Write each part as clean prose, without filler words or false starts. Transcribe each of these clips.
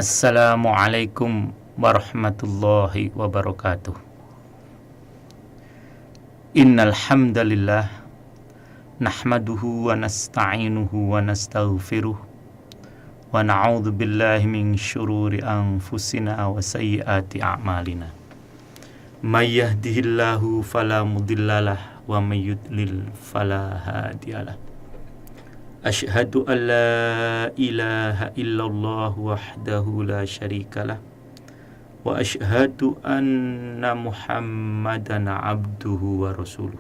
Assalamualaikum warahmatullahi wabarakatuh. Innal hamdalillah nahmaduhu wa nasta'inuhu wa nastaghfiruh wa na'udzu billahi min syururi anfusina wa sayyiati a'malina. May yahdihillahu fala mudhillalah wa may yudlil fala hadiyalah. Asyhadu an la ilaha illallah wahdahu la syarikalah wa asyhadu anna Muhammadan abduhu wa rasuluh.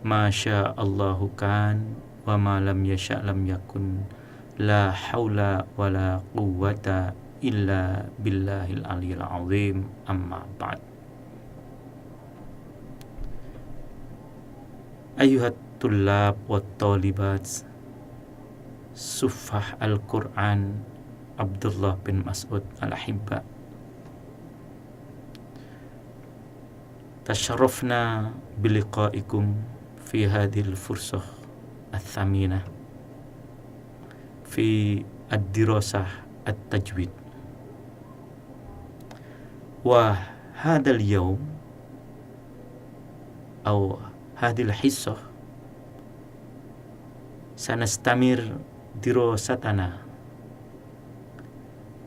Masya Allahu kan wa ma lam yasha' lam yakun. La haula wa la quwwata illa billahil aliyyil azim. Amma ba'd. Ayuhat tullab wa talibat Suffah Al-Quran Abdullah bin Mas'ud Al-Ahibba, tasharrafna biliqaikum fi hadhil fursah al-thaminah fi ad-dirasah at-tajwid wa hadal yawm aw hadhil hissah sanastamir dirasatana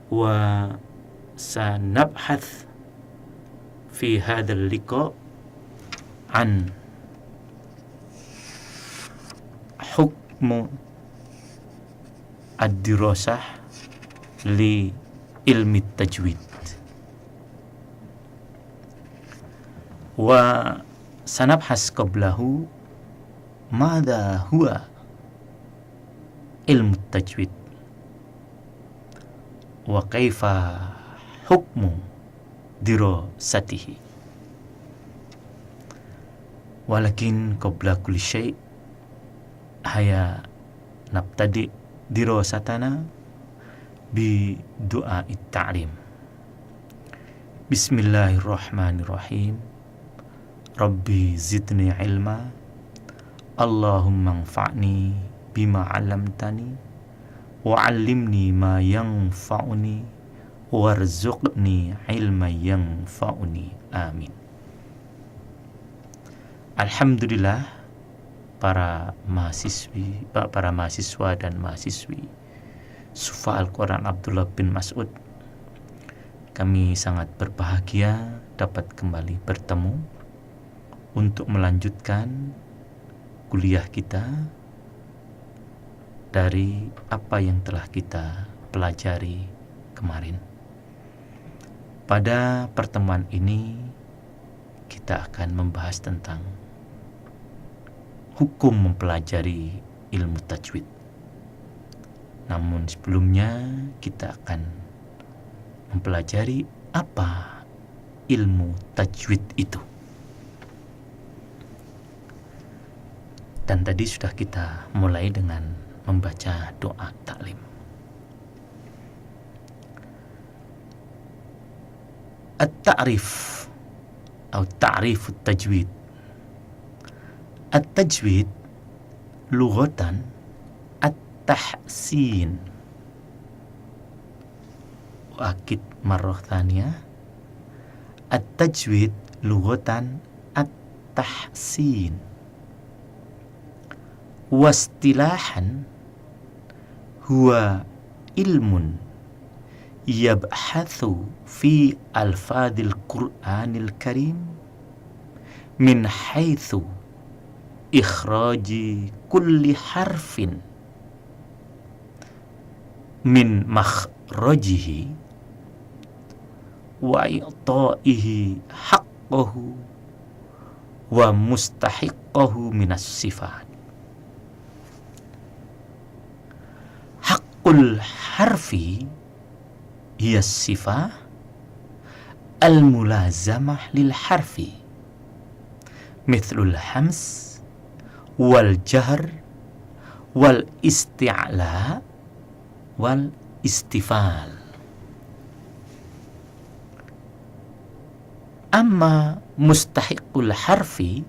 wa sanabhath fi hadzal liqa an hukmu ad-dirasah li ilmi tajwid wa sanabhas qablahu madza huwa ilmu tajwid wa kaifa hukmu dirasatihi. Walakin qabla kulli syai' haya nabtadi dirasatana bi du'a'it ta'lim. Bismillahirrahmanirrahim. Rabbi zidni ilma, Allahumma anfa'ni bima 'allamtani wa 'allimni ma yanfa'uni warzuqni ilman yanfa'uni. Amin. Alhamdulillah, para mahasiswa dan mahasiswi Suffah Al-Quran Abdullah bin Mas'ud, kami sangat berbahagia dapat kembali bertemu untuk melanjutkan kuliah kita dari apa yang telah kita pelajari kemarin. Pada pertemuan ini kita akan membahas tentang hukum mempelajari ilmu tajwid. Namun sebelumnya kita akan mempelajari apa ilmu tajwid itu. Dan tadi sudah kita mulai dengan membaca doa taklim. At-ta'rif atau ta'rif tajwid. At-tajwid lughatan at-tahsin. Akid marrah thaniyah. At-tajwid lughatan at-tahsin. Wastilahan huwa ilmun yabhathu fi alfadil Qur'anil Karim min haitsu ikhraji kulli harfin min makhrajihi wa i'ta'ihi haqqahu wa mustahiqqahu minas sifat. Haqqul harfi hiya sifah al-mulazamah lil harfi mithlul hams wal jahr wal isti'la wal istifal. Amma mustahiqul harfi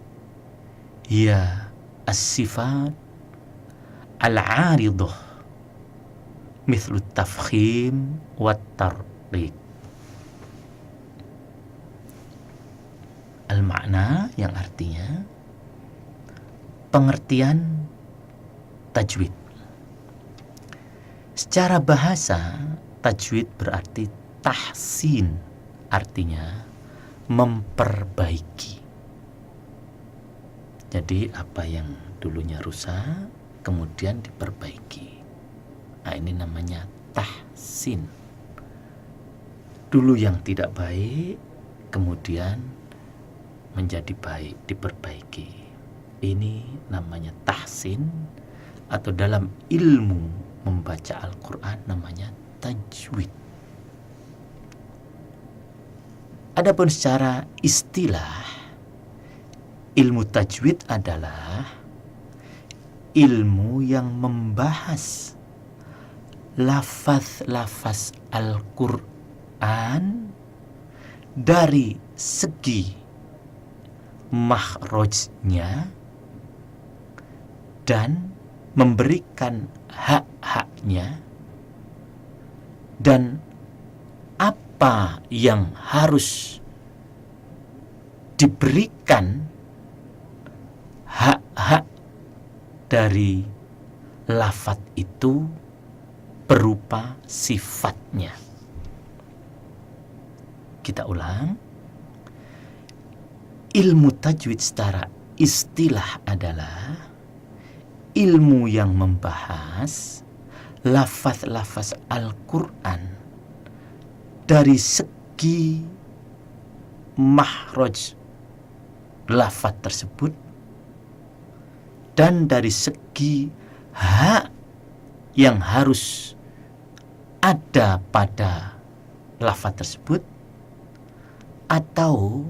hiya as-sifat al-'aridah mithlu tafkhim wat tarqiq. Al-makna yang artinya pengertian tajwid. Secara bahasa, tajwid berarti tahsin, artinya memperbaiki. Jadi apa yang dulunya rusak kemudian diperbaiki. Nah, ini namanya tahsin. Dulu yang tidak baik kemudian menjadi baik, diperbaiki. Ini namanya tahsin, atau dalam ilmu membaca Al-Quran namanya tajwid. Adapun secara istilah, ilmu tajwid adalah ilmu yang membahas lafaz-lafaz Al-Quran dari segi makhrajnya dan memberikan hak-haknya, dan apa yang harus diberikan hak-hak dari lafaz itu berupa sifatnya. Kita ulang. Ilmu tajwid secara istilah adalah ilmu yang membahas lafaz-lafaz Al-Quran dari segi makhraj lafaz tersebut dan dari segi hak yang harus ada pada lafaz tersebut, atau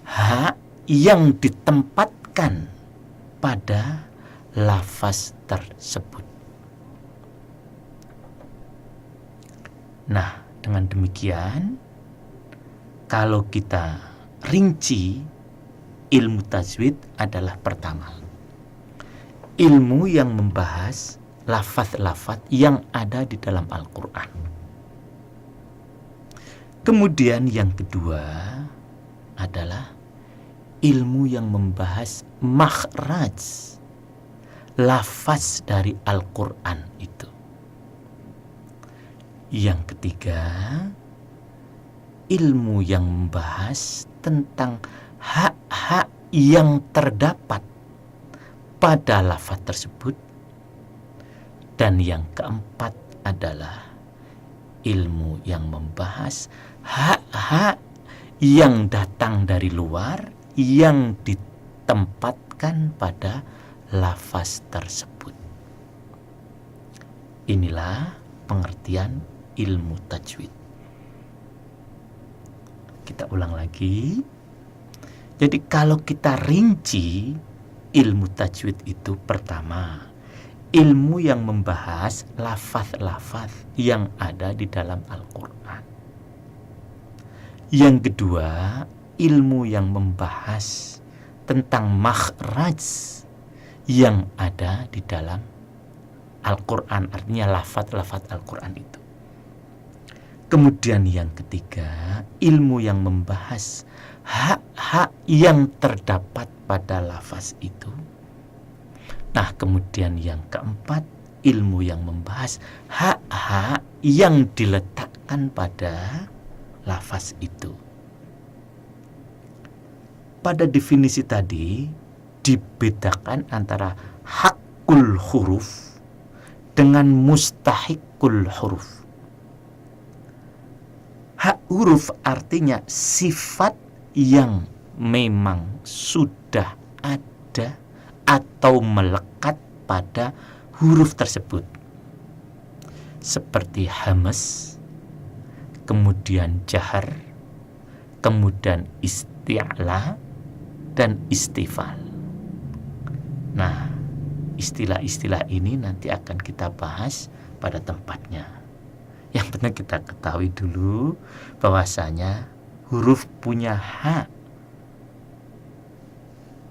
hak yang ditempatkan pada lafaz tersebut. Nah, dengan demikian, kalau kita rinci, ilmu tajwid adalah pertama, ilmu yang membahas lafaz-lafaz yang ada di dalam Al-Quran. Kemudian yang kedua adalah ilmu yang membahas makhraj lafaz dari Al-Quran itu. Yang ketiga, ilmu yang membahas tentang hak-hak yang terdapat pada lafaz tersebut. Dan yang keempat adalah ilmu yang membahas hak-hak yang datang dari luar yang ditempatkan pada lafaz tersebut. Inilah pengertian ilmu tajwid. Kita ulang lagi. Jadi kalau kita rinci, ilmu tajwid itu pertama, ilmu yang membahas lafaz-lafaz yang ada di dalam Al-Quran. Yang kedua, ilmu yang membahas tentang makhraj yang ada di dalam Al-Quran, artinya lafaz-lafaz Al-Quran itu. Kemudian yang ketiga, ilmu yang membahas hak-hak yang terdapat pada lafaz itu. Nah, kemudian yang keempat, ilmu yang membahas hak-hak yang diletakkan pada lafaz itu. Pada definisi tadi dibedakan antara hakul huruf dengan mustahikul huruf. Hak huruf artinya sifat yang memang sudah ada atau melekat pada huruf tersebut, seperti hamas, kemudian jahar, kemudian isti'la, dan istifal. Nah, istilah-istilah ini nanti akan kita bahas pada tempatnya. Yang penting kita ketahui dulu bahwasanya huruf punya hak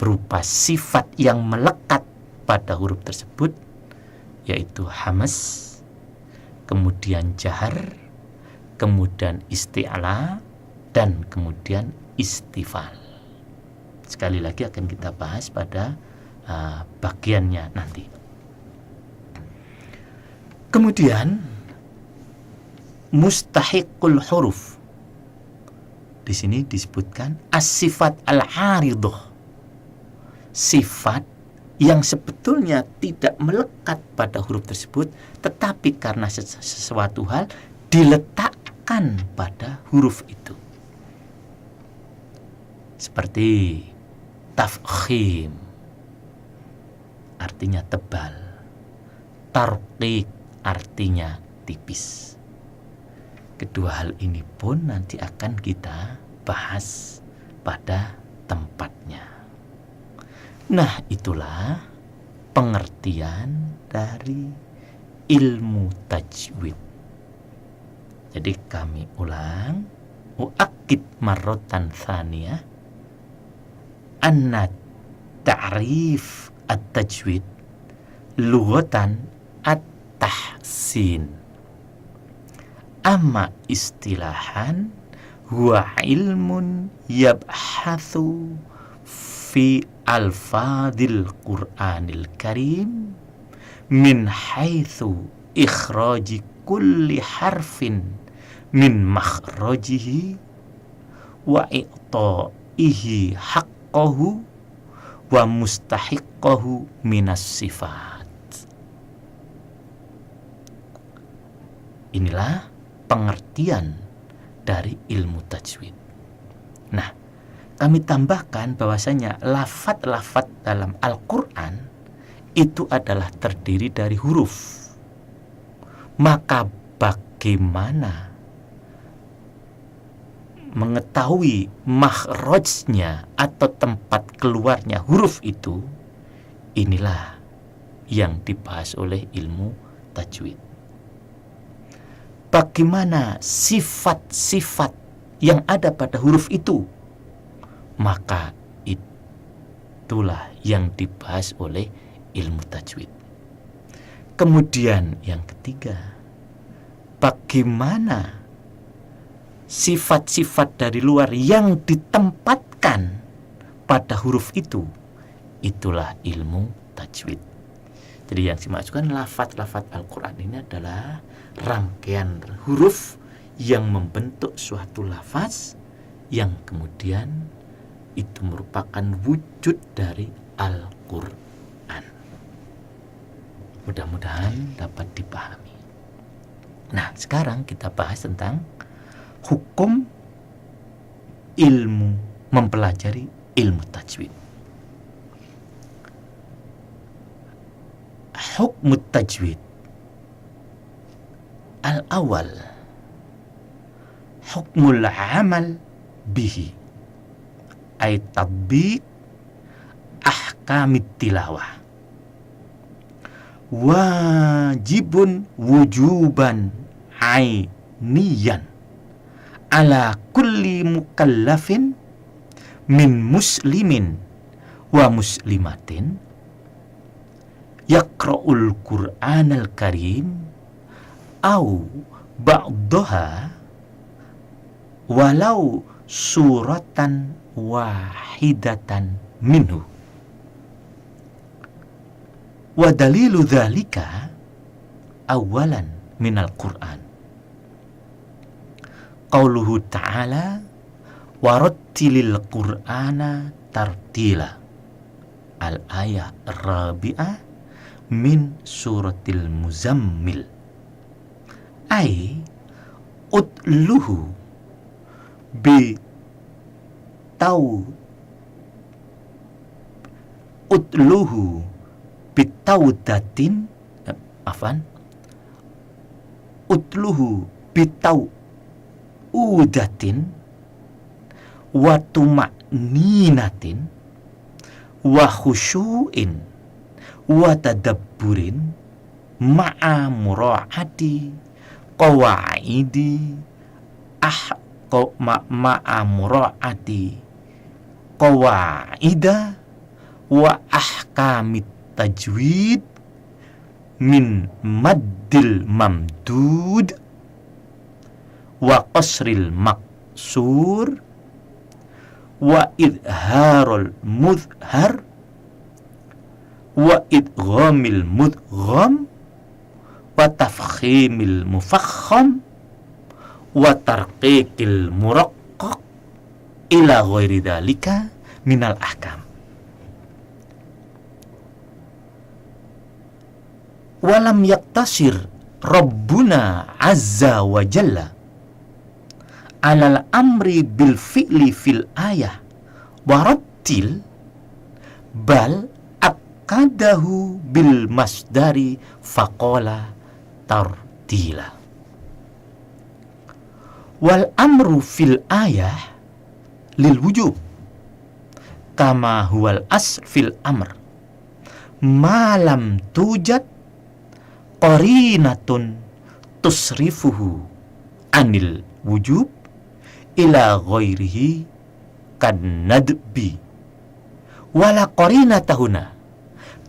berupa sifat yang melekat pada huruf tersebut, yaitu hamas, kemudian jahar, kemudian isti'la, dan kemudian istifal. Sekali lagi akan kita bahas pada bagiannya nanti. Kemudian mustahiqul huruf. Di sini disebutkan as-sifat al-'aridah. Sifat yang sebetulnya tidak melekat pada huruf tersebut, tetapi karena sesuatu hal diletakkan pada huruf itu. Seperti tafkhim, artinya tebal. Tarqiq, artinya tipis. Kedua hal ini pun nanti akan kita bahas pada tempatnya. Nah, itulah pengertian dari ilmu tajwid. Jadi kami ulang, u'akid marrotan thaniyah, anna ta'rif at-tajwid lughatan at-tahsin, amma istilahan huwa ilmun yabhathu fi alfadil Qur'anil Karim min haitsu ikhraji kulli harfin min makhrajihi wa i'ta'ihi haqqahu wa mustahiqqahu minas sifat. Inilah pengertian dari ilmu tajwid. Nah, kami tambahkan bahwasanya lafaz-lafaz dalam Al-Quran itu adalah terdiri dari huruf. Maka bagaimana mengetahui makhrajnya atau tempat keluarnya huruf itu? Inilah yang dibahas oleh ilmu tajwid. Bagaimana sifat-sifat yang ada pada huruf itu? Maka itulah yang dibahas oleh ilmu tajwid. Kemudian yang ketiga, bagaimana sifat-sifat dari luar yang ditempatkan pada huruf itu? Itulah ilmu tajwid. Jadi yang dimaksudkan lafaz-lafaz Al-Quran ini adalah rangkaian huruf yang membentuk suatu lafaz yang kemudian itu merupakan wujud dari Al-Quran. Mudah-mudahan dapat dipahami. Nah, sekarang kita bahas tentang hukum ilmu mempelajari ilmu tajwid. Hukmu tajwid al-awal hukmul amal bihi ay tatbiq ahkamit tilawah wajibun wujuban ainiyan ala kulli mukallafin min muslimin wa muslimatin yaqra'ul Qur'anal Karim au ba'daha walau suratan wahidatan minhu. Wa dalilu dzalika awalan minal Qur'an qauluhu ta'ala warattilil Qur'ana tartila, al-ayah rabi'ah min suratil Muzammil, ay utluhu bi utluhu bitaudatin utluhu bitaudatin wa tuma'ninatin wa khusyu'in wa tadabburin ma'a mura'ati qawaidi ma'a mura'ati qawaida wa ahkamit tajwid min maddil mamdud wa qasril maksur wa idharul mudhar wa idghamil mudgham wa tafkhimil mufakham wa tarqiqil muraqqaq ila ghairi dzalika minal ahkam. Walam yaktasir Rabbuna azza wa jalla alal amri bil fi'li fil ayah warattil bal akadahu bil masdari faqala tartila. Wal amru fil ayah lil wujub kama huwal asr fil amr malam tujad qarinatun tusrifuhu anil wujub ila ghairihi kan nadbi wala qarinatahuna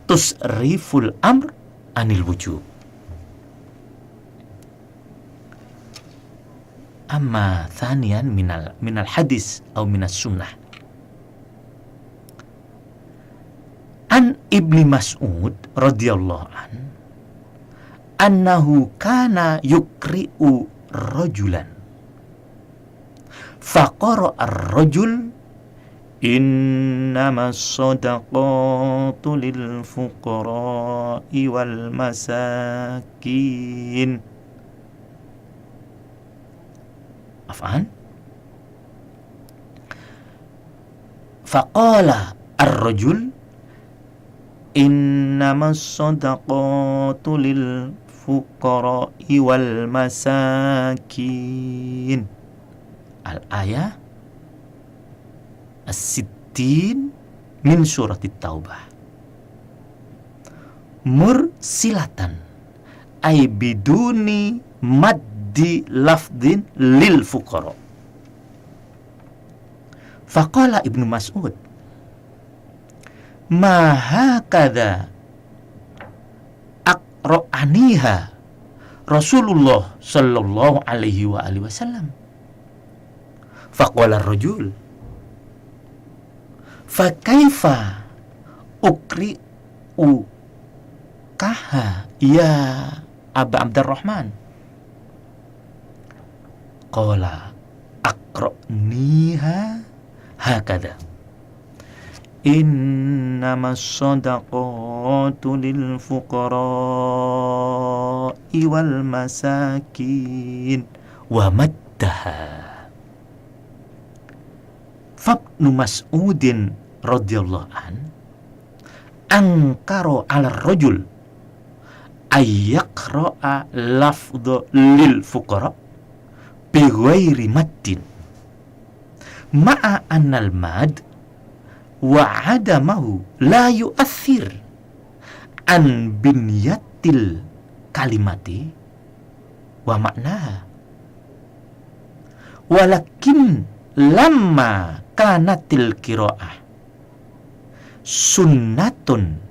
tusriful amr anil wujub. Amma thaniyan minal hadis atau minas sunnah an Ibni Mas'ud radhiyallahu an annahu kana yukri'u rajulan faqara ar-rajul innamas sadaqatu lil fuqara'i wal masakin. Afan faqala ar-rajul innamas sadaqatu lil fuqara'i wal masakin. Al-ayah as-sittin min surat at-taubah. Mursilatan ay biduni maddi lafdin lil fuqara. Faqala Ibnu Mas'ud ma hakadha aqra'aniha Rasulullah sallallahu alaihi wa alihi wasallam. Faqala ar-rajul fa kaifa ukri'u kaha ya Aba Abdurrahman. Qala aqra'niha hakadha innamas sadaqatu lil fuqara'i wal masakin wa maddaha. Fabnu Mas'udin radhiyallahu an angkaro ala rajul ayyaqra'a lafdhu lil fuqara bi ghairi maddin ma'a annal mad wa adamahu la yu'athir an binyatil kalimati wa maknaha walakin lamma kanatil qiraah sunnatun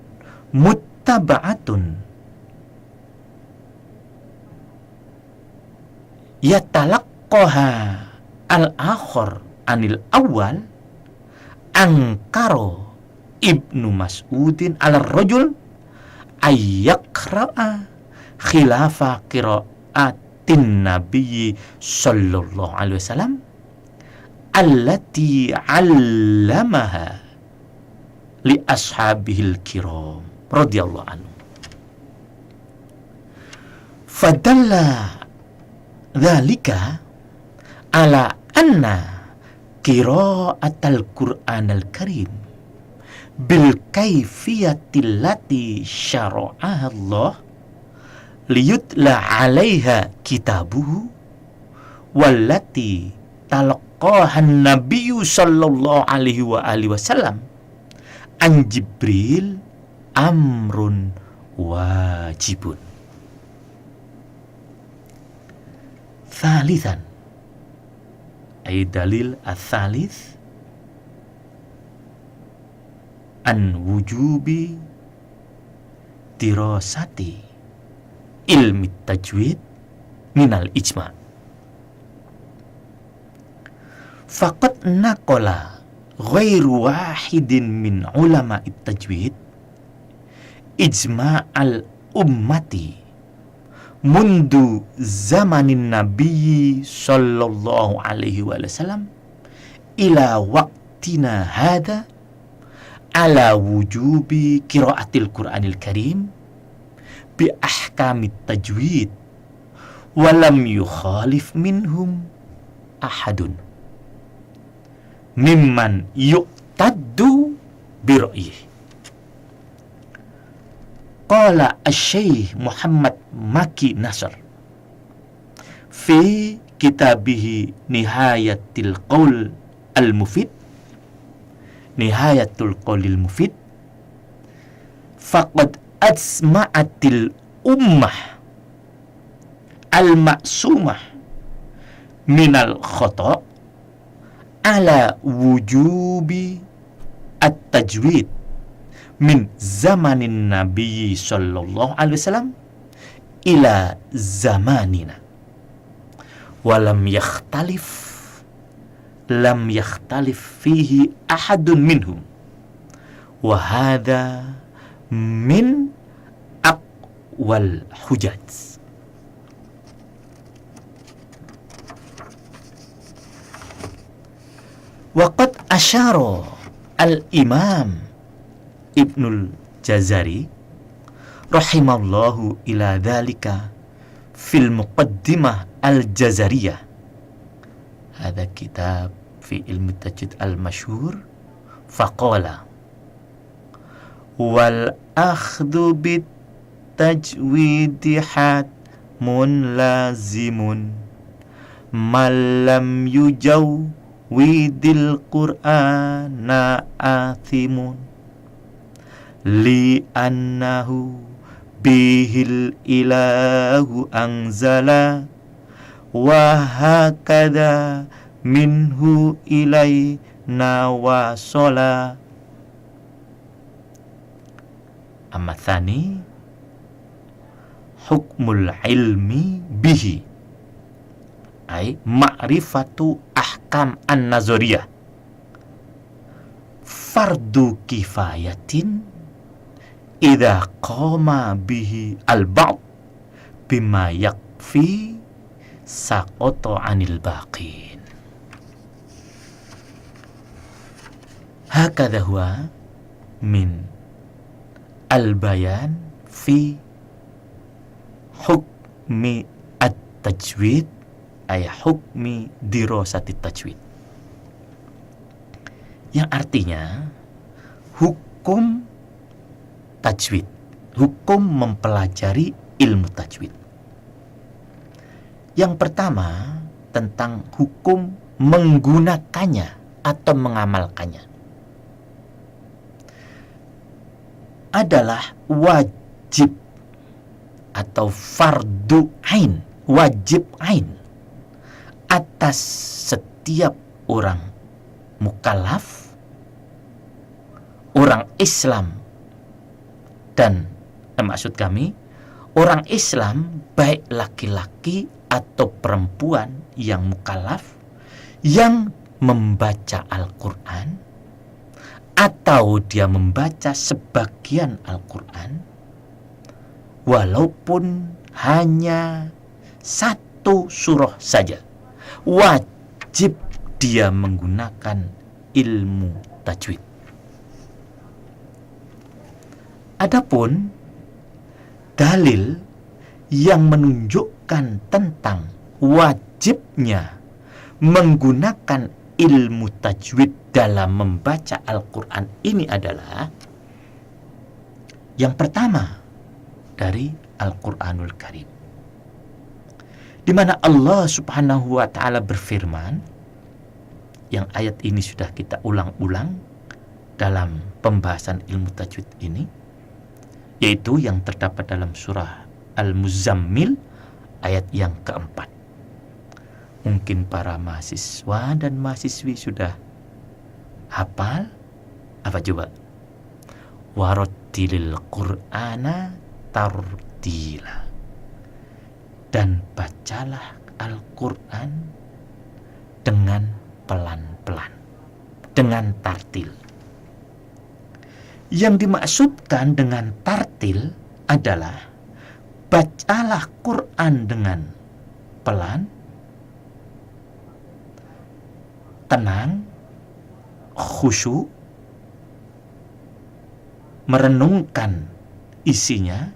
muttaba'atun yatalaqqaha al-akhar anil awal angkaro Ibnu Mas'udin ala rajul ayyaqra'a khilafa qira'atin nabiyyi sallallahu alaihi wasallam allati 'allamaha li ashabihil kiram radhiyallahu anhu. Fadalla dzalika ala anna qira'atal Qur'anal Karim bil kaifiyatil lati syara'aha Allah liyutla 'alaiha kitabuhu wallati talaqahan nabiyyu sallallahu alaihi wa alihi wasallam an Jibril amrun wajibun. Thalithan ay dalil ats-tsalits an wujubi dirasati ilmi tajwid minal ijma. Faqad naqala ghairu wahidin min ulama tajwid ijma'al ummati mundu zamanin nabiyyi sallallahu alaihi wasallam ila waqtina hada ala wujubi qiraatil Qur'anil Karim bi ahkamit tajwid walam yukhalif minhum ahadun mimman yuqtaddu bi ra'yihi. Qala asy-Syaikh Muhammad Maki Nasr fi kitabihi Nihayatul Qaul al-Mufid, Nihayatul Qaulil Mufid, faqad asma'atil ummah al-ma'sumah minal khata' ala wujubi at-tajwid min zamanin Nabi sallallahu alaihi wasallam ila zamanina walam yakhtalif fihi ahadun minhum wa hadha min aqwal hujaj. Waqad asyara al-imam Ibnul Jazari rahimallahu ila dzalika fil muqaddimah al-Jazariyah. Hadza kitab fi ilmi tajwid al-masyhur. Faqala wal akhdhu bit tajwidi hatmun lazimun man lam yujawwidil qur'ana athimun li annahu bihil ilahu anzala wa hakadha minhu ilayna wasala. Amma tsani hukmul ilmi bihi ay ma'rifatu ahkam an-nazariyah fardu kifayatin idza qama bihi al-ba'd bima yakfi saqata 'anil baqin. Hakadha huwa min al-bayan fi hukmi at-tajwid ay hukmi dirasati tajwid, yang artinya hukum tajwid, hukum mempelajari ilmu tajwid. Yang pertama tentang hukum menggunakannya atau mengamalkannya adalah wajib atau fardu ain, wajib ain atas setiap orang mukallaf, orang Islam, dan maksud kami orang Islam baik laki-laki atau perempuan yang mukallaf yang membaca Al-Quran atau dia membaca sebagian Al-Quran walaupun hanya satu surah saja, wajib dia menggunakan ilmu tajwid. Adapun dalil yang menunjukkan tentang wajibnya menggunakan ilmu tajwid dalam membaca Al-Quran ini adalah yang pertama dari Al-Quranul Karim, di mana Allah Subhanahu wa Ta'ala berfirman, yang ayat ini sudah kita ulang-ulang dalam pembahasan ilmu tajwid ini, yaitu yang terdapat dalam surah Al-Muzammil ayat yang keempat. Mungkin para mahasiswa dan mahasiswi sudah hafal. Apa coba? Warattilil Qur'ana tartila. dan bacalah Al-Quran dengan pelan-pelan, dengan tartil. Yang dimaksudkan dengan tartil adalah bacalah Quran dengan pelan, tenang, khusyuk, merenungkan isinya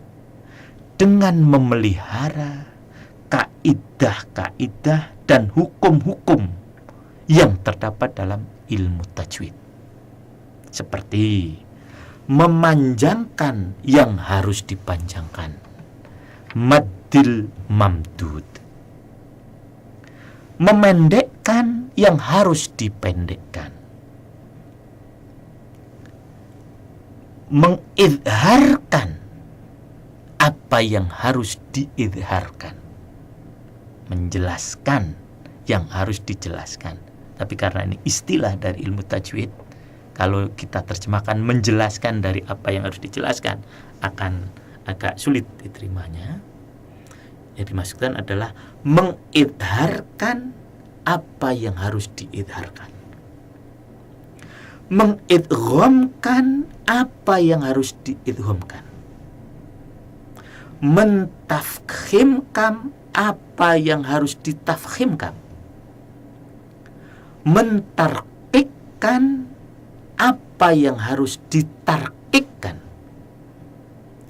dengan memelihara kaidah-kaidah dan hukum-hukum yang terdapat dalam ilmu tajwid. Seperti memanjangkan yang harus dipanjangkan, maddil mamdud, memendekkan yang harus dipendekkan, mengidharkan apa yang harus diidharkan, menjelaskan yang harus dijelaskan. Tapi karena ini istilah dari ilmu tajwid, kalau kita terjemahkan menjelaskan dari apa yang harus dijelaskan akan agak sulit diterimanya. Yang dimaksudkan adalah mengidharkan apa yang harus diidharkan, mengidghamkan apa yang harus diidghamkan, mentafkhimkan apa yang harus ditafkhimkan, mentarkikkan apa yang harus ditarkikkan.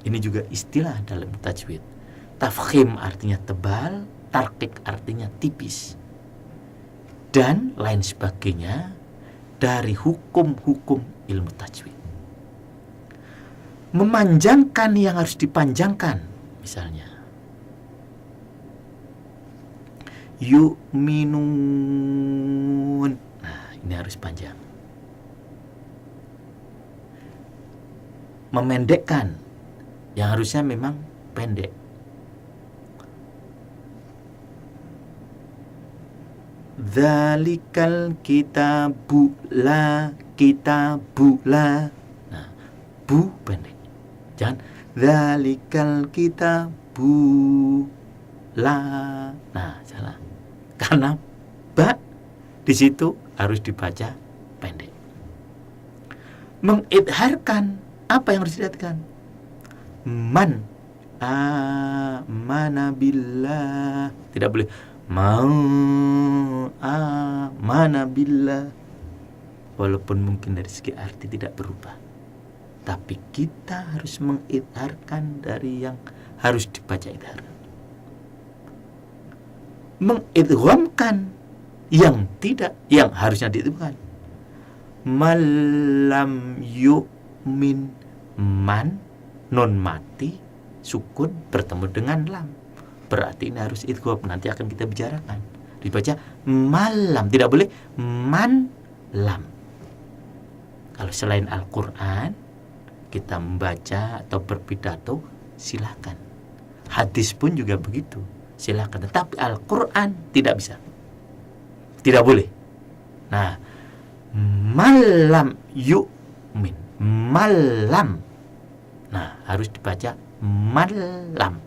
Ini juga istilah dalam tajwid. Tafkhim artinya tebal, tarkik artinya tipis, dan lain sebagainya dari hukum-hukum ilmu tajwid. Memanjangkan yang harus dipanjangkan, misalnya yu'minun, nah ini harus panjang. Memendekkan yang harusnya memang pendek. Dzalikal kitabu la kitabu la. Nah, bu pendek. Jangan dzalikal kitabu la. Nah, salah. Karena ba di situ harus dibaca pendek. Mengidharkan apa yang harus dilihatkan? Man amana billah. Tidak boleh mana billah, walaupun mungkin dari segi arti tidak berubah, tapi kita harus mengidharkan dari yang harus dibaca idhar, mengidghamkan yang tidak, yang harusnya diidghamkan. Malam yu'min, man non mati sukun bertemu dengan lam, berarti ini harus idgham. Nanti akan kita bicarakan. Dibaca malam, tidak boleh man lam. Kalau selain Al-Quran kita membaca atau berpidato, silakan. Hadis pun juga begitu, silakan. Tetapi Al-Quran tidak bisa, tidak boleh. Nah, malam yu'min, malam, nah harus dibaca malam.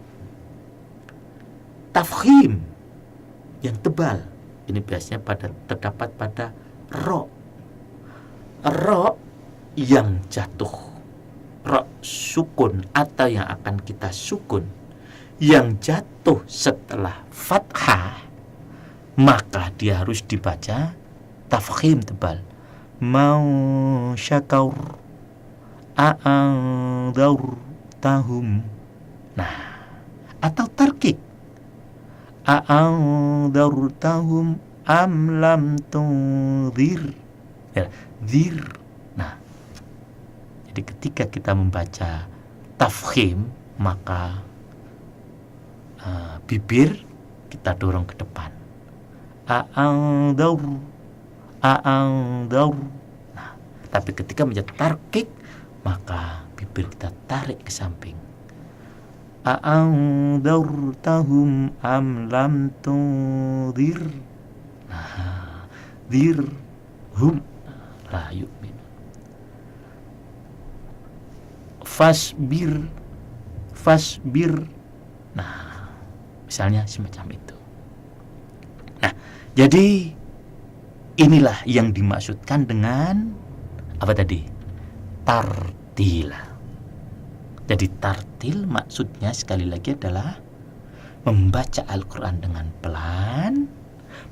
Tafkhim yang tebal ini biasanya terdapat pada ro yang jatuh, ro sukun atau yang akan kita sukun yang jatuh setelah fathah, maka dia harus dibaca tafkhim tebal. Mau syakaur a'andaur tahum. Nah, atau tarkik a'andartahum am lam tunzir, ya, zir. Nah, jadi ketika kita membaca tafkhim, maka bibir kita dorong ke depan, a'andaur. Nah, tapi ketika membaca tarkik, maka bibir kita tarik ke samping, a'andartahum am lam tunzir. Nah, dirhum la yu'min. Fasbir. Nah, Misalnya semacam itu. Nah, jadi inilah yang dimaksudkan dengan apa tadi? Tartila. Jadi tartil maksudnya sekali lagi adalah membaca Al-Quran dengan pelan,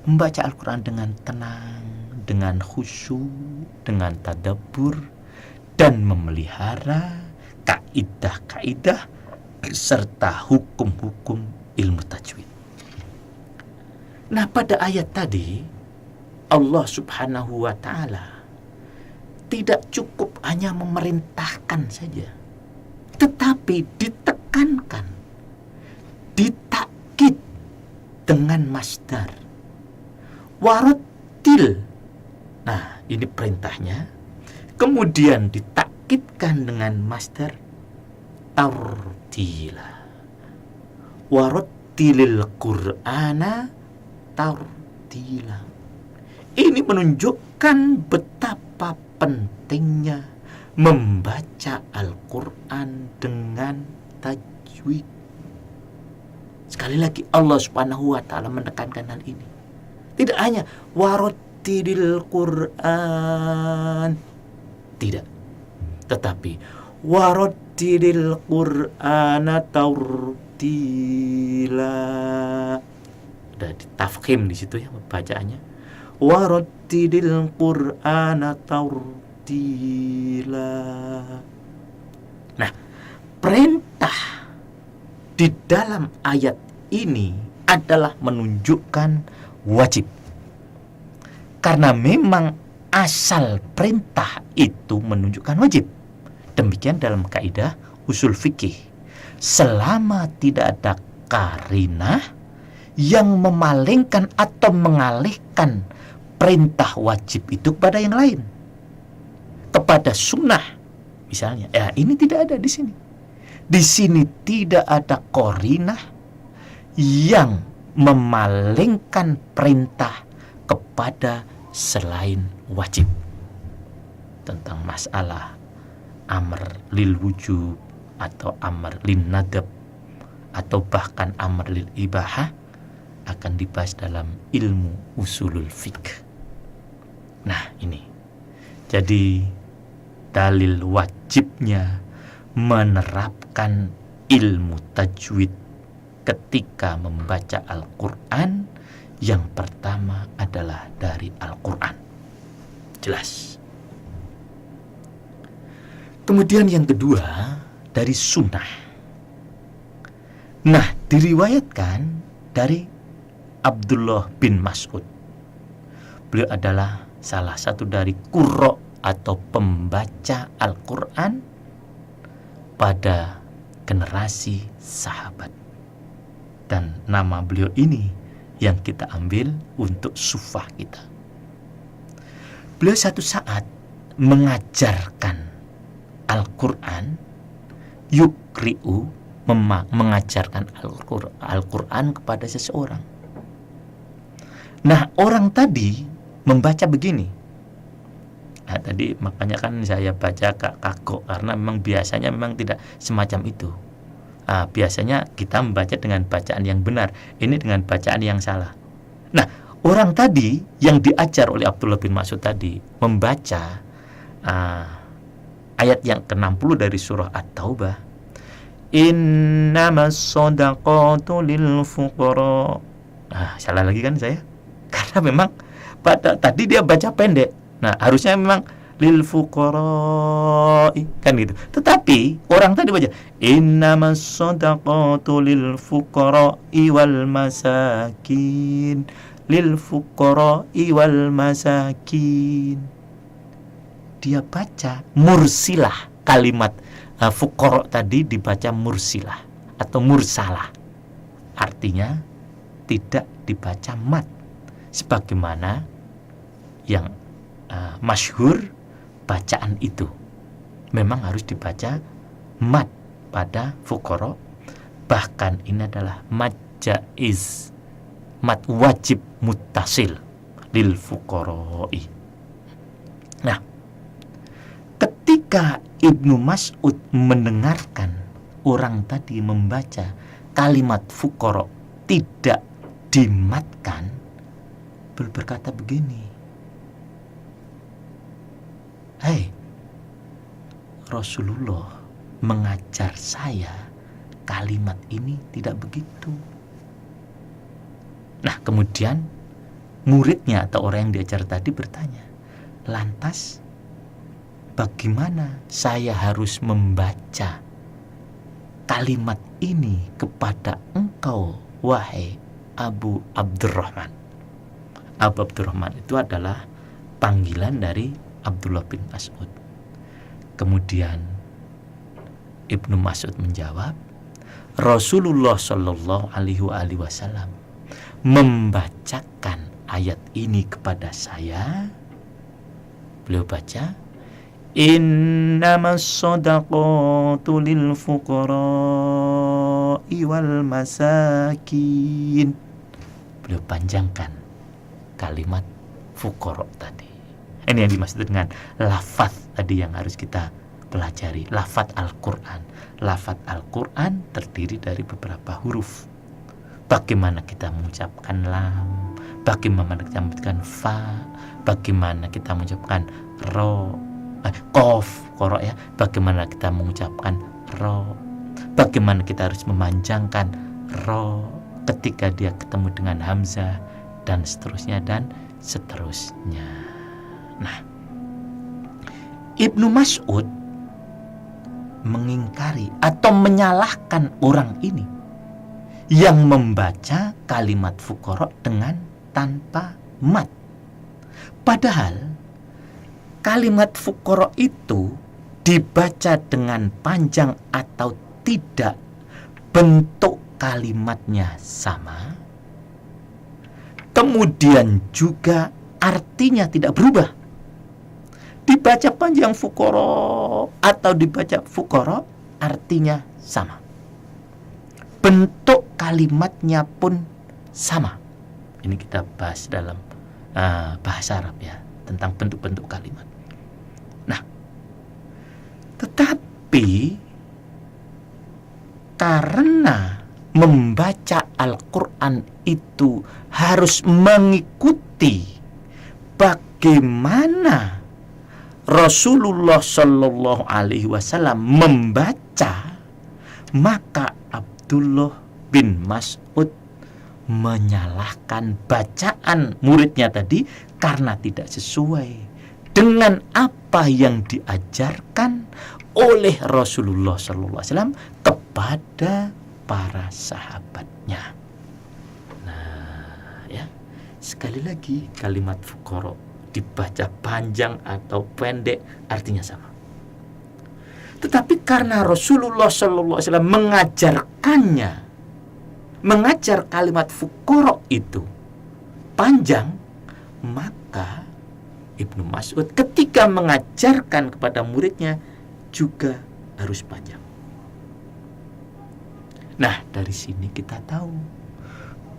membaca Al-Quran dengan tenang, dengan khusyuk, dengan tadabbur, dan memelihara kaidah-kaidah serta hukum-hukum ilmu tajwid. Nah, pada ayat tadi Allah Subhanahu wa ta'ala tidak cukup hanya memerintahkan saja, tetapi ditekankan, ditakkid dengan masdar warattil. Nah, ini perintahnya, kemudian ditakkidkan dengan masdar tartila. Warattilil Qur'ana tartila. Ini menunjukkan betapa pentingnya membaca Al-Quran dengan tajwid. Sekali lagi Allah Subhanahu wa ta'ala menekankan hal ini. Tidak hanya warattilil Qur'an, tidak, tetapi warattilil Qur'ana tartila. Udah ditafkhim di situ ya bacaannya. Warattilil Qur'ana tartila. Nah, perintah di dalam ayat ini adalah menunjukkan wajib. Karena memang asal perintah itu menunjukkan wajib. Demikian dalam kaidah usul fikih. Selama tidak ada qarinah yang memalingkan atau mengalihkan perintah wajib itu kepada yang lain, kepada sunnah misalnya, ya ini tidak ada di sini. Di sini tidak ada qarinah yang memalingkan perintah kepada selain wajib. Tentang masalah amr lil wujub atau amr lin nadab atau bahkan amr lil ibahah akan dibahas dalam ilmu usulul fiqh. Nah, ini jadi dalil wajibnya menerapkan ilmu tajwid ketika membaca Al-Quran. Yang pertama adalah dari Al-Quran. Jelas. Kemudian yang kedua dari sunnah. Nah, diriwayatkan dari Abdullah bin Mas'ud. Beliau adalah salah satu dari qurra atau pembaca Al-Quran pada generasi sahabat. Dan nama beliau ini yang kita ambil untuk sufah kita. Beliau satu saat mengajarkan Al-Quran, yukri'u, mengajarkan Al-Quran kepada seseorang. Nah, orang tadi membaca begini. Nah, tadi makanya kan saya baca kagok, karena memang biasanya memang tidak semacam itu. Biasanya kita membaca dengan bacaan yang benar, ini dengan bacaan yang salah. Nah, orang tadi yang diajar oleh Abdullah bin Mas'ud tadi membaca ayat yang ke-60 dari surah At-Taubah. Innamas shadaqatu lil fuqara. Salah lagi kan saya? Karena memang pada tadi dia baca pendek. Nah, harusnya memang lil fuqara kan gitu. Tetapi orang tadi baca innamas shadaqatu lil fuqara wal masakin, lil fuqara wal masakin. Dia baca mursilah, kalimat fuqara tadi dibaca mursilah atau mursalah. Artinya tidak dibaca mat sebagaimana yang masyhur bacaan itu. Memang harus dibaca mat pada fuqara. Bahkan ini adalah mat jaiz, mat wajib muttasil lil fuqara'i. Nah, ketika Ibnu Mas'ud mendengarkan orang tadi membaca kalimat fuqara tidak dimatkan, berkata begini, "Hei, Rasulullah mengajar saya kalimat ini tidak begitu." Nah, kemudian muridnya atau orang yang diajar tadi bertanya, "Lantas bagaimana saya harus membaca kalimat ini kepada engkau, wahai Abu Abdurrahman?" Abu Abdurrahman itu adalah panggilan dari Abdullah bin Mas'ud. Kemudian Ibnu Mas'ud menjawab, Rasulullah Shallallahu Alaihi Wasallam membacakan ayat ini kepada saya. Beliau baca, innamas shadaqatu lil fuqara'i wal masakin. Beliau panjangkan kalimat fuqara tadi. Ini yang dimaksud dengan lafaz tadi yang harus kita pelajari, lafaz Al-Quran. Lafaz Al-Quran terdiri dari beberapa huruf. Bagaimana kita mengucapkan lam, bagaimana kita mengucapkan fa, bagaimana kita mengucapkan ro, kof, koro ya, bagaimana kita mengucapkan ro, bagaimana kita harus memanjangkan ro ketika dia ketemu dengan hamzah, dan seterusnya dan seterusnya. Nah, Ibnu Mas'ud mengingkari atau menyalahkan orang ini yang membaca kalimat fuqara dengan tanpa mat. Padahal kalimat fuqara itu dibaca dengan panjang atau tidak, bentuk kalimatnya sama, kemudian juga artinya tidak berubah. Dibaca panjang fuqara atau dibaca fuqara, artinya sama. Bentuk kalimatnya pun sama. Ini kita bahas dalam bahasa Arab ya, tentang bentuk-bentuk kalimat. Nah, tetapi karena membaca Al-Quran itu harus mengikuti bagaimana Rasulullah Shallallahu Alaihi Wasallam membaca, maka Abdullah bin Mas'ud menyalahkan bacaan muridnya tadi karena tidak sesuai dengan apa yang diajarkan oleh Rasulullah Shallallahu Alaihi Wasallam kepada para sahabatnya. Nah, ya, sekali lagi kalimat fuqara dibaca panjang atau pendek artinya sama. Tetapi karena Rasulullah SAW mengajar kalimat fuqara itu panjang, maka Ibnu Mas'ud ketika mengajarkan kepada muridnya juga harus panjang. Nah, dari sini kita tahu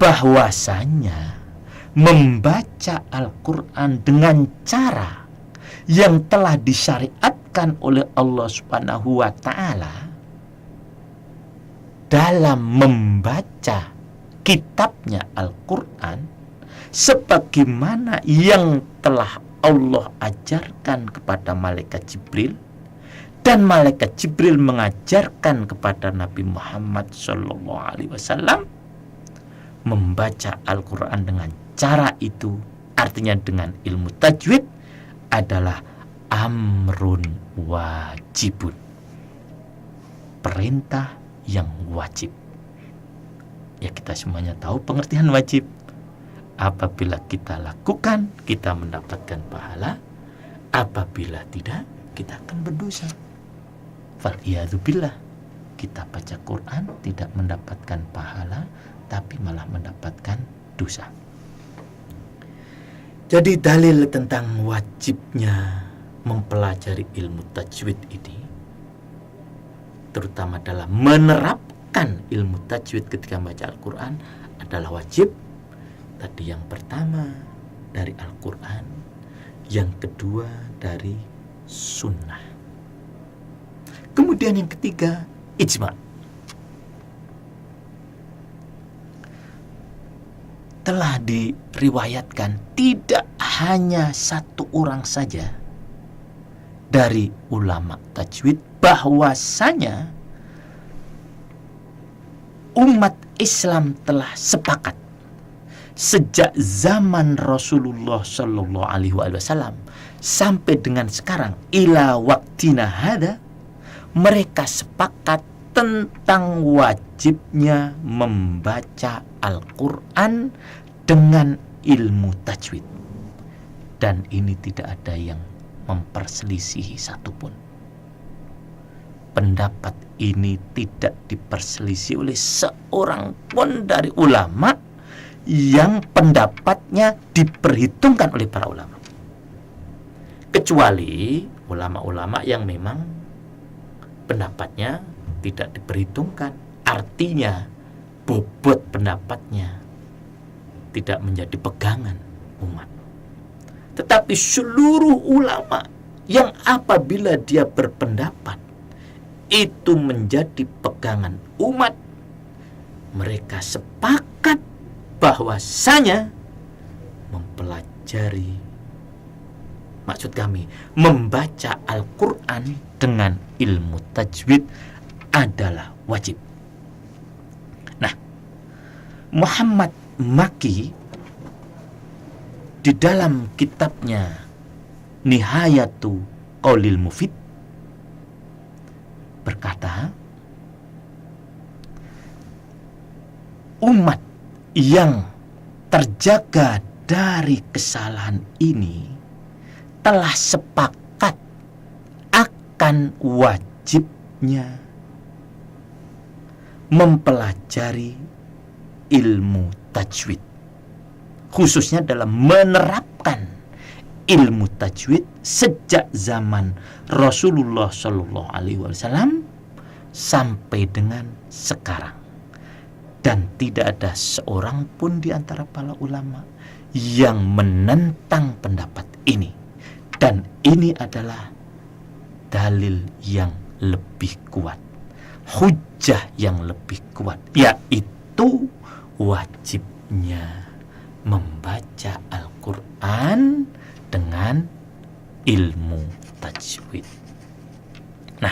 bahwasanya membaca Al-Quran dengan cara yang telah disyariatkan oleh Allah Subhanahu wa Ta'ala dalam membaca kitabnya Al-Quran sebagaimana yang telah Allah ajarkan kepada malaikat Jibril, dan malaikat Jibril mengajarkan kepada Nabi Muhammad SAW. Membaca Al-Quran dengan cara itu, artinya dengan ilmu tajwid, adalah amrun wajibun, perintah yang wajib. Ya, kita semuanya tahu pengertian wajib. Apabila kita lakukan, kita mendapatkan pahala. Apabila tidak, kita akan berdosa. Fal'iyadzubillah, kita baca Quran tidak mendapatkan pahala, tapi malah mendapatkan dosa. Jadi dalil tentang wajibnya mempelajari ilmu tajwid ini, terutama dalam menerapkan ilmu tajwid ketika membaca Al-Quran, adalah wajib. Tadi yang pertama dari Al-Quran, yang kedua dari sunnah, kemudian yang ketiga ijma. telah diriwayatkan tidak hanya satu orang saja dari ulama tajwid bahwasanya umat Islam telah sepakat sejak zaman Rasulullah Shallallahu Alaihi Wasallam sampai dengan sekarang ila waktina hada, mereka sepakat tentang wajibnya membaca Al-Quran dengan ilmu tajwid, dan ini tidak ada yang memperselisihi satupun. Pendapat ini tidak diperselisih oleh seorang pun dari ulama yang pendapatnya diperhitungkan oleh para ulama, kecuali ulama-ulama yang memang pendapatnya tidak diperhitungkan, artinya bobot pendapatnya tidak menjadi pegangan umat. Tetapi seluruh ulama yang apabila dia berpendapat itu menjadi pegangan umat, mereka sepakat bahwasanya mempelajari, maksud kami membaca Al-Quran dengan ilmu tajwid adalah wajib. Nah, Muhammad Maki di dalam kitabnya Nihayatu Qaulil Mufid berkata, umat yang terjaga dari kesalahan ini telah sepakat akan wajibnya mempelajari ilmu tajwid, khususnya dalam menerapkan ilmu tajwid sejak zaman Rasulullah Shallallahu Alaihi Wasallam sampai dengan sekarang. Dan tidak ada seorang pun di antara para ulama yang menentang pendapat ini. Dan ini adalah dalil yang lebih kuat, hujjah yang lebih kuat, yaitu wajibnya membaca Al-Quran dengan ilmu tajwid. Nah,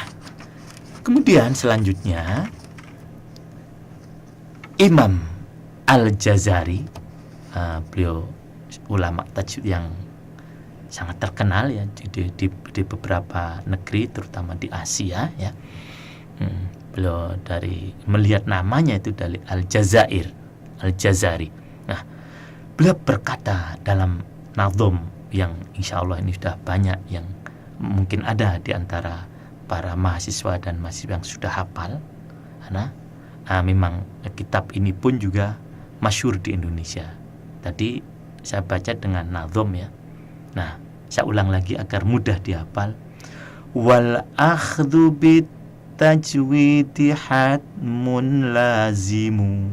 kemudian selanjutnya Imam Al-Jazari, beliau ulama tajwid yang sangat terkenal ya di beberapa negeri, terutama di Asia ya. Beliau dari melihat namanya itu dari Al-Jazari. Nah, beliau berkata dalam nazom yang insya Allah ini sudah banyak yang mungkin ada di antara para mahasiswa dan mahasiswa yang sudah hafal. Memang kitab ini pun juga masyhur di Indonesia. Tadi saya baca dengan nazom ya. Nah, saya ulang lagi agar mudah dihafal. Wal akhdhu bit tajwidi hatmun lazimu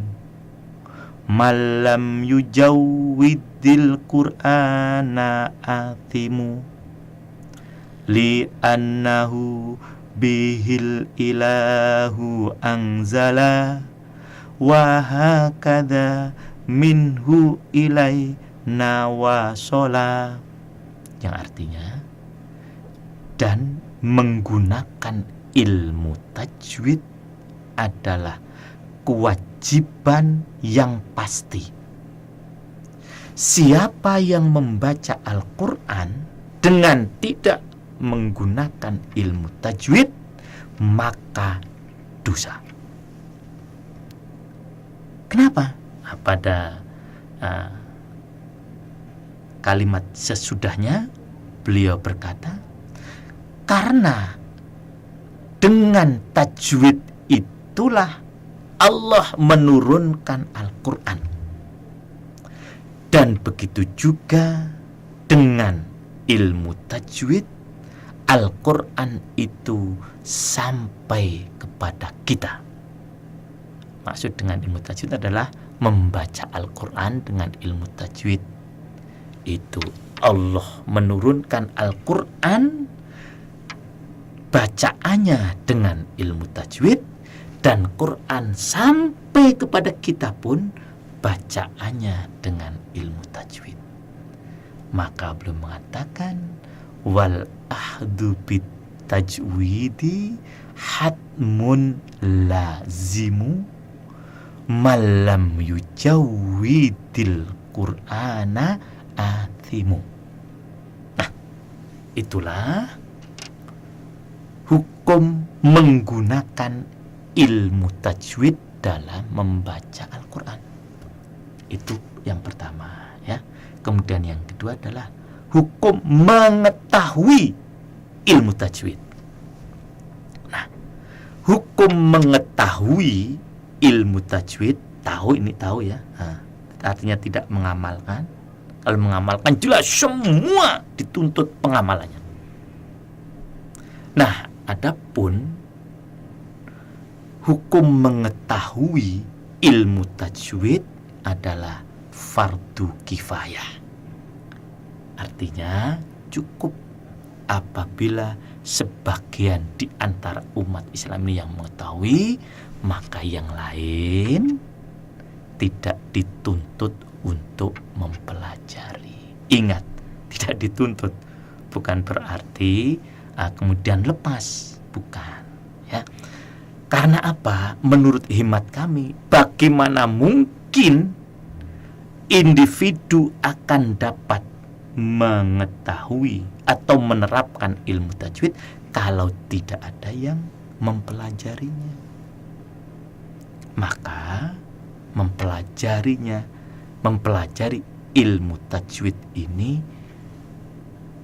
malam yujawwidil qur'ana athimu li'annahu bihil ilahu anzala wa hakadha minhu ilaina wasola, yang artinya dan menggunakan ilmu tajwid adalah kewajiban yang pasti. Siapa yang membaca Al-Quran dengan tidak menggunakan ilmu tajwid, maka dosa. Kenapa? Pada kalimat sesudahnya beliau berkata, karena dengan tajwid itulah Allah menurunkan Al-Quran, dan begitu juga dengan ilmu tajwid Al-Quran itu sampai kepada kita. Maksud dengan ilmu tajwid adalah membaca Al-Quran dengan ilmu tajwid. Itu Allah menurunkan Al-Quran, bacaannya dengan ilmu tajwid, dan Quran sampai kepada kita pun bacaannya dengan ilmu tajwid. Maka belum mengatakan wal ahdu bit tajwidi hatmun lazimu malam yujawidil Qur'ana athimu. Nah, itulah hukum menggunakan ilmu tajwid dalam membaca Al-Quran. Itu yang pertama, ya. Kemudian yang kedua adalah hukum mengetahui ilmu tajwid. Nah, hukum mengetahui ilmu tajwid, tahu ya. Nah, artinya tidak mengamalkan. Kalau mengamalkan jelas semua dituntut pengamalannya. Nah, adapun hukum mengetahui ilmu tajwid adalah fardu kifayah. Artinya cukup apabila sebagian di antara umat Islam ini yang mengetahui, maka yang lain tidak dituntut untuk mempelajari. Ingat, tidak dituntut bukan berarti kemudian lepas, bukan, ya. Karena apa? Menurut hemat kami, bagaimana mungkin individu akan dapat mengetahui atau menerapkan ilmu tajwid kalau tidak ada yang mempelajarinya. Maka mempelajari ilmu tajwid ini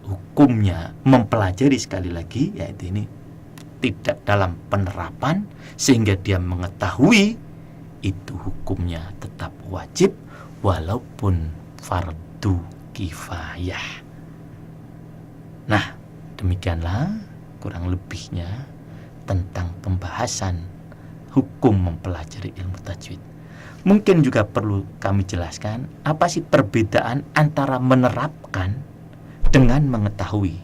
hukumnya, mempelajari sekali lagi, yaitu ini tidak dalam penerapan sehingga dia mengetahui, itu hukumnya tetap wajib walaupun fardu kifayah. Nah, demikianlah kurang lebihnya tentang pembahasan hukum mempelajari ilmu tajwid. Mungkin juga perlu kami jelaskan apa sih perbedaan antara menerapkan dengan mengetahui.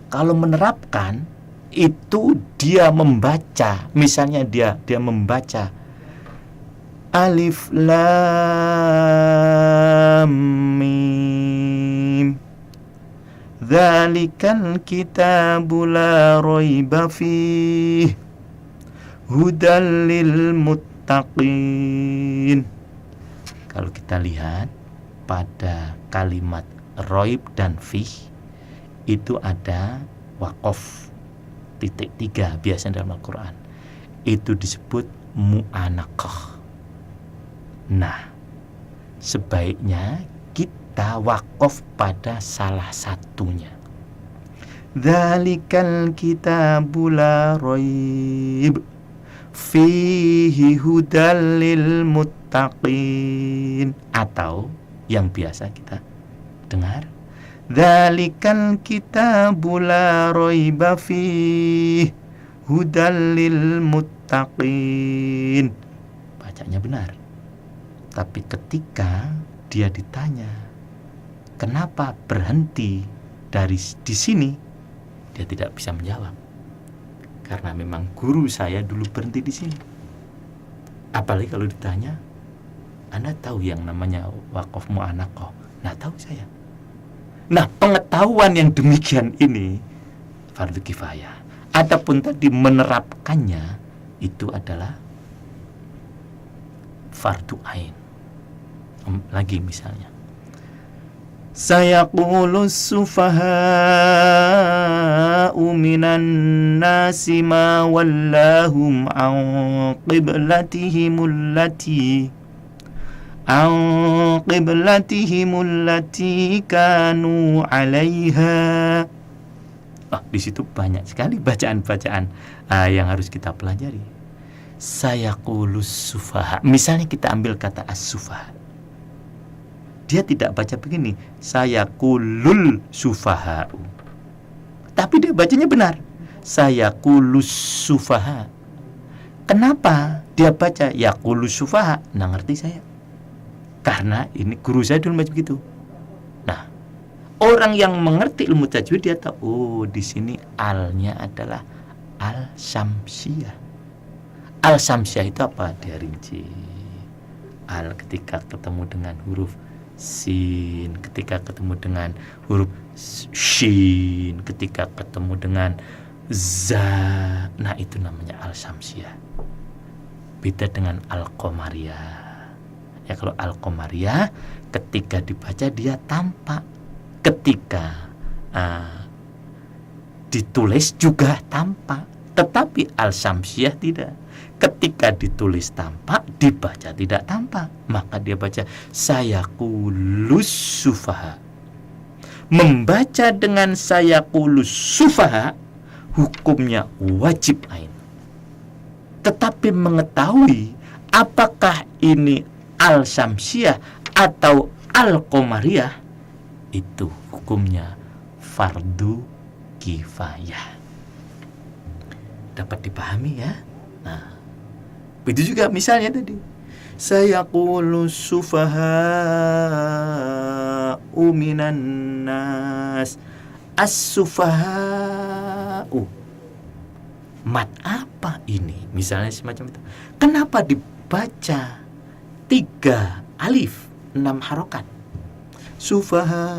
Kalau menerapkan itu dia membaca, misalnya dia membaca alif lam mim dzalikal kitabu la raiba fihi hudal lil muttaqin. Kalau kita lihat pada kalimat roib dan fih itu ada waqaf titik 3 biasanya dalam Al-Quran. Itu disebut mu'anaqah. Nah, sebaiknya kita waqaf pada salah satunya. Dzalikal kitabu la raib fihi hudal lil muttaqin, atau yang biasa kita dengar dzalikal kitabu la raiba fihi hudal lil muttaqin. Bacanya benar. Tapi ketika dia ditanya kenapa berhenti di sini, dia tidak bisa menjawab. Karena memang guru saya dulu berhenti di sini. Apalagi kalau ditanya, Anda tahu yang namanya waqaf mu'anaqah? Nah, tahu saya. Nah, pengetahuan yang demikian ini fardu kifayah. Adapun tadi menerapkannya itu adalah fardu ain. Lagi misalnya, sayaqulus sufaha'u minan nasi ma wallahum an qiblatihimul lati kanu 'alaiha. Di situ banyak sekali bacaan-bacaan yang harus kita pelajari. Sayaqulus sufaha. Misalnya kita ambil kata as-sufaha. Dia tidak baca begini, sayaqulul sufaha'u. Tapi dia bacanya benar, sayaqulus sufaha. Kenapa dia baca yaqulus sufaha? Nah, ngerti saya. Karena ini guru saya dulu baca begitu. Nah, orang yang mengerti ilmu tajwid dia tahu, di sini alnya adalah al-samsiyah. Al-samsiyah itu apa? Dia rinci. al ketika ketemu dengan huruf sin, ketika ketemu dengan huruf shin, ketika ketemu dengan za. Nah, itu namanya al-syamsiyah. Beda dengan al-qamariyah. Ya, kalau al-qamariyah ketika dibaca dia tampak, ketika ditulis juga tampak. Tetapi al-syamsiyah tidak. Ketika ditulis tampak, dibaca tidak tampak. Maka dia baca sayaqulus sufaha. Membaca dengan sayaqulus sufaha hukumnya wajib ain. Tetapi mengetahui apakah ini al-syamsiyah atau al-qamariyah, itu hukumnya fardu kifayah. Dapat dipahami ya? Nah, begitu juga misalnya tadi sayaqulu sufaha'u minan nas. As-sufaha'u, mat apa ini? Misalnya semacam itu. Kenapa dibaca 3 alif 6 harokat? Sufaha.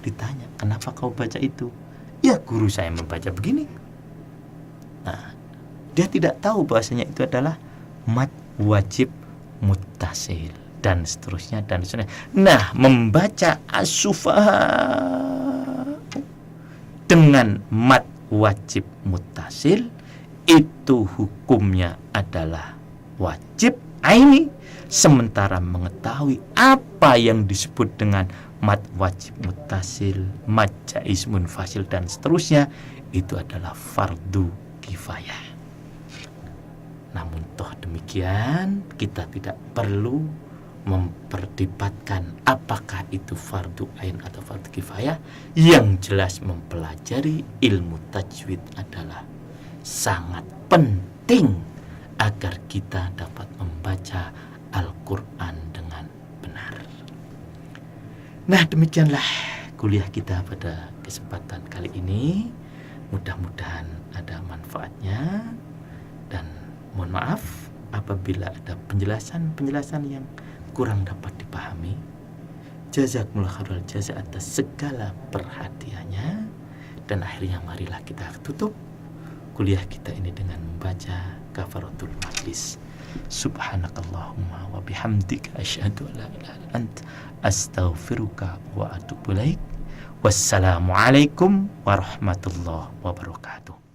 Ditanya, kenapa kau baca itu? Ya, guru saya membaca begini. Nah, dia tidak tahu bahasanya itu adalah mat wajib muttasil dan seterusnya dan seterusnya. Nah, membaca as-sufaha dengan mat wajib muttasil itu hukumnya adalah wajib aini. Sementara mengetahui apa yang disebut dengan mat wajib muttasil, mat jaiz munfasil dan seterusnya, itu adalah fardu kifayah. Namun toh demikian, kita tidak perlu memperdebatkan apakah itu fardu ain atau fardu kifayah. Yang jelas mempelajari ilmu tajwid adalah sangat penting agar kita dapat membaca Al-Quran dengan benar. Nah, demikianlah kuliah kita pada kesempatan kali ini. Mudah-mudahan ada manfaatnya, dan mohon maaf apabila ada penjelasan yang kurang dapat dipahami. Jazakumullah khairal jaza atas segala perhatiannya. Dan akhirnya marilah kita tutup kuliah kita ini dengan membaca kafaratul majlis. Subhanakallahumma wa bihamdika asyhadu an la ilaha illa anta astaghfiruka wa atubu ilaik. Wassalamualaikum warahmatullahi wabarakatuh.